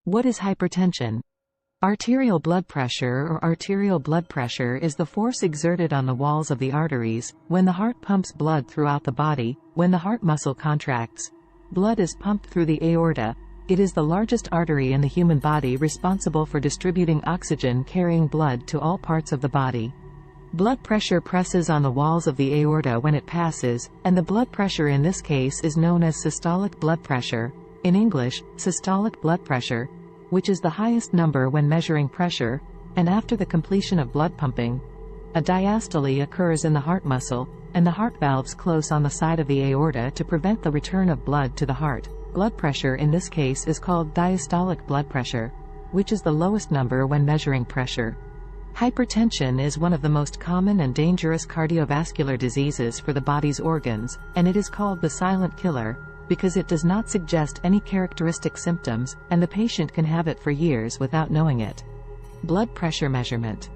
What is hypertension? Arterial blood pressure or arterial blood pressure is the force exerted on the walls of the arteries, when the heart pumps blood throughout the body. When the heart muscle contracts, blood is pumped through the aorta. It is the largest artery in the human body, responsible for distributing oxygen carrying blood to all parts of the body. Blood pressure presses on the walls of the aorta when it passes, and the blood pressure in this case is known as systolic blood pressure, in English, systolic blood pressure, which is the highest number when measuring pressure, and after the completion of blood pumping. A diastole occurs in the heart muscle, and the heart valves close on the side of the aorta to prevent the return of blood to the heart. Blood pressure in this case is called diastolic blood pressure, which is the lowest number when measuring pressure. Hypertension is one of the most common and dangerous cardiovascular diseases for the body's organs, and it is called the silent killer, because it does not suggest any characteristic symptoms, and the patient can have it for years without knowing it. Blood pressure measurement.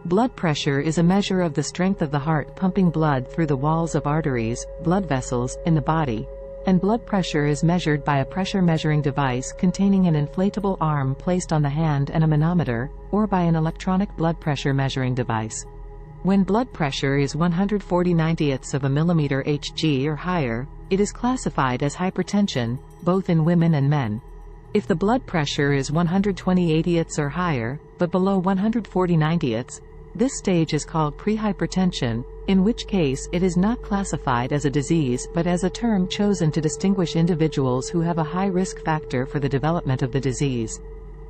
Blood pressure is a measure of the strength of the heart pumping blood through the walls of arteries, blood vessels, in the body, and blood pressure is measured by a pressure measuring device containing an inflatable arm placed on the hand and a manometer, or by an electronic blood pressure measuring device. When blood pressure is 140/90ths of a mmHg or higher, it is classified as hypertension, both in women and men. If the blood pressure is 120/80ths or higher, but below 140/90ths, this stage is called prehypertension, in which case it is not classified as a disease but as a term chosen to distinguish individuals who have a high risk factor for the development of the disease.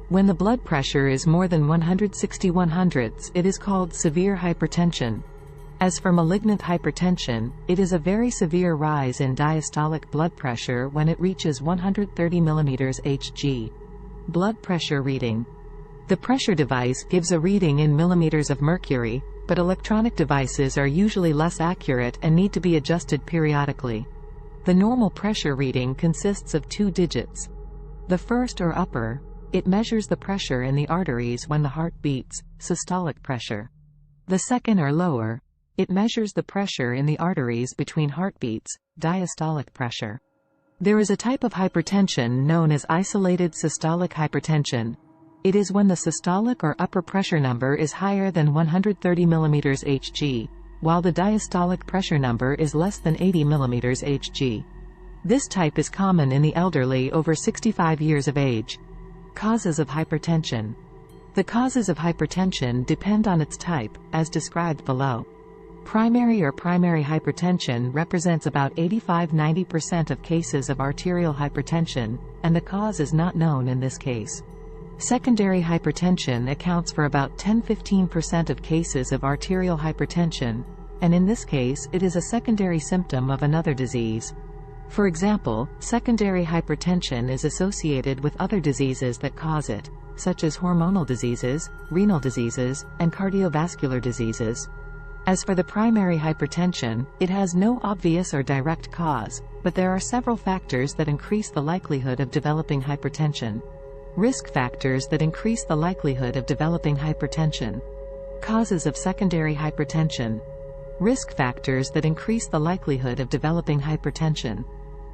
When the blood pressure is more than 160/100ths, it is called severe hypertension. As for malignant hypertension, it is a very severe rise in diastolic blood pressure when it reaches 130 mmHg. Blood pressure reading. The pressure device gives a reading in millimeters of mercury, but electronic devices are usually less accurate and need to be adjusted periodically. The normal pressure reading consists of 2 digits. The first, or upper, it measures the pressure in the arteries when the heart beats, systolic pressure. The second, or lower, it measures the pressure in the arteries between heartbeats, diastolic pressure. There is a type of hypertension known as isolated systolic hypertension. It is when the systolic or upper pressure number is higher than 130 mmHg, while the diastolic pressure number is less than 80 mmHg. This type is common in the elderly over 65 years of age. Causes of hypertension. The causes of hypertension depend on its type, as described below. Primary or primary hypertension represents about 85–90% of cases of arterial hypertension, and the cause is not known in this case. Secondary hypertension accounts for about 10–15% of cases of arterial hypertension, and in this case it is a secondary symptom of another disease. For example, secondary hypertension is associated with other diseases that cause it, such as hormonal diseases, renal diseases, and cardiovascular diseases. As for the primary hypertension, it has no obvious or direct cause, but there are several factors that increase the likelihood of developing hypertension. Risk factors that increase the likelihood of developing hypertension. Causes of secondary hypertension. Risk factors that increase the likelihood of developing hypertension.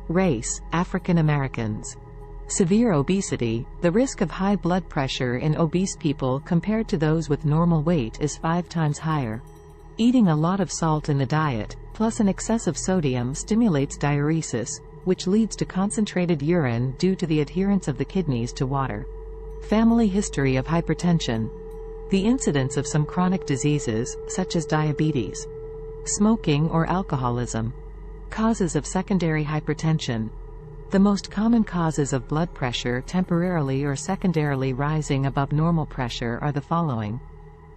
Race, African Americans. Severe obesity. The risk of high blood pressure in obese people compared to those with normal weight is 5 times higher. Eating a lot of salt in the diet, plus an excess of sodium, stimulates diuresis, which leads to concentrated urine due to the adherence of the kidneys to water. Family history of hypertension. The incidence of some chronic diseases, such as diabetes. Smoking or alcoholism. Causes of secondary hypertension. The most common causes of blood pressure temporarily or secondarily rising above normal pressure are the following.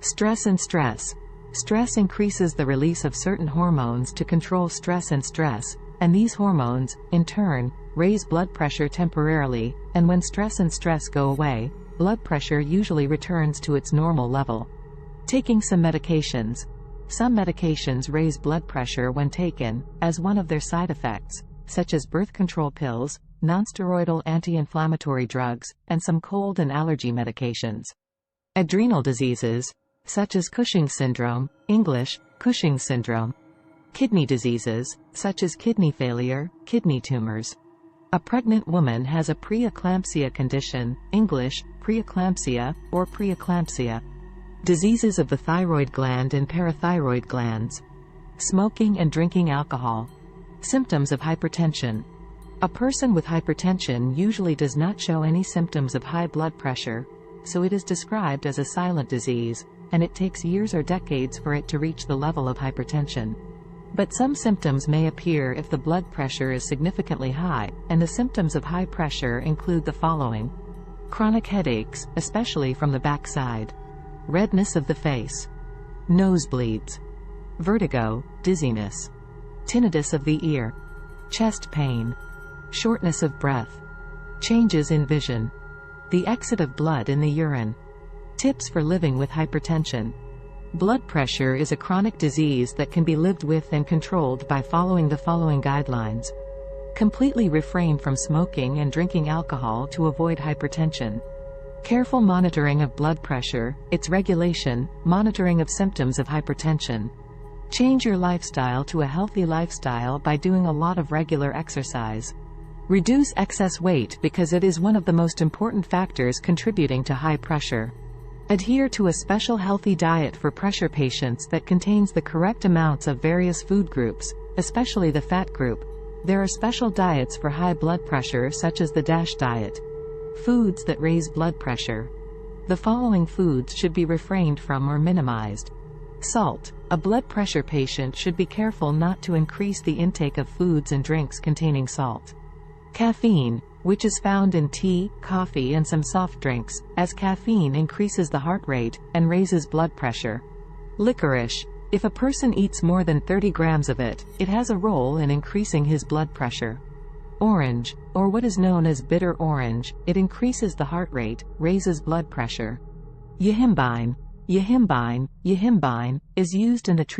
Stress and stress. Stress increases the release of certain hormones to control stress, and these hormones, in turn, raise blood pressure temporarily, and when stress and stress go away, blood pressure usually returns to its normal level. Taking some medications. Some medications raise blood pressure when taken, as one of their side effects, such as birth control pills, nonsteroidal anti-inflammatory drugs, and some cold and allergy medications. Adrenal diseases, such as Cushing's syndrome, English, Cushing's syndrome. Kidney diseases, such as kidney failure, kidney tumors. A pregnant woman has a preeclampsia condition, English, preeclampsia, or preeclampsia. Diseases of the thyroid gland and parathyroid glands. Smoking and drinking alcohol. Symptoms of hypertension. A person with hypertension usually does not show any symptoms of high blood pressure, so it is described as a silent disease, and it takes years or decades for it to reach the level of hypertension. But some symptoms may appear if the blood pressure is significantly high, and the symptoms of high pressure include the following: chronic headaches, especially from the backside, redness of the face, nosebleeds, vertigo, dizziness, tinnitus of the ear, chest pain, shortness of breath, changes in vision, the exit of blood in the urine. Tips for living with hypertension. Blood pressure is a chronic disease that can be lived with and controlled by following the following guidelines. Completely refrain from smoking and drinking alcohol to avoid hypertension. Careful monitoring of blood pressure, its regulation, monitoring of symptoms of hypertension. Change your lifestyle to a healthy lifestyle by doing a lot of regular exercise. Reduce excess weight because it is one of the most important factors contributing to high pressure. Adhere to a special healthy diet for pressure patients that contains the correct amounts of various food groups, especially the fat group. There are special diets for high blood pressure such as the DASH diet. Foods that raise blood pressure. The following foods should be refrained from or minimized. Salt. A blood pressure patient should be careful not to increase the intake of foods and drinks containing salt. Caffeine, which is found in tea, coffee and some soft drinks, as caffeine increases the heart rate and raises blood pressure. Licorice. If a person eats more than 30 grams of it, it has a role in increasing his blood pressure. Orange, or what is known as bitter orange, it increases the heart rate, raises blood pressure. Yihimbine. Yihimbine is used in the treatment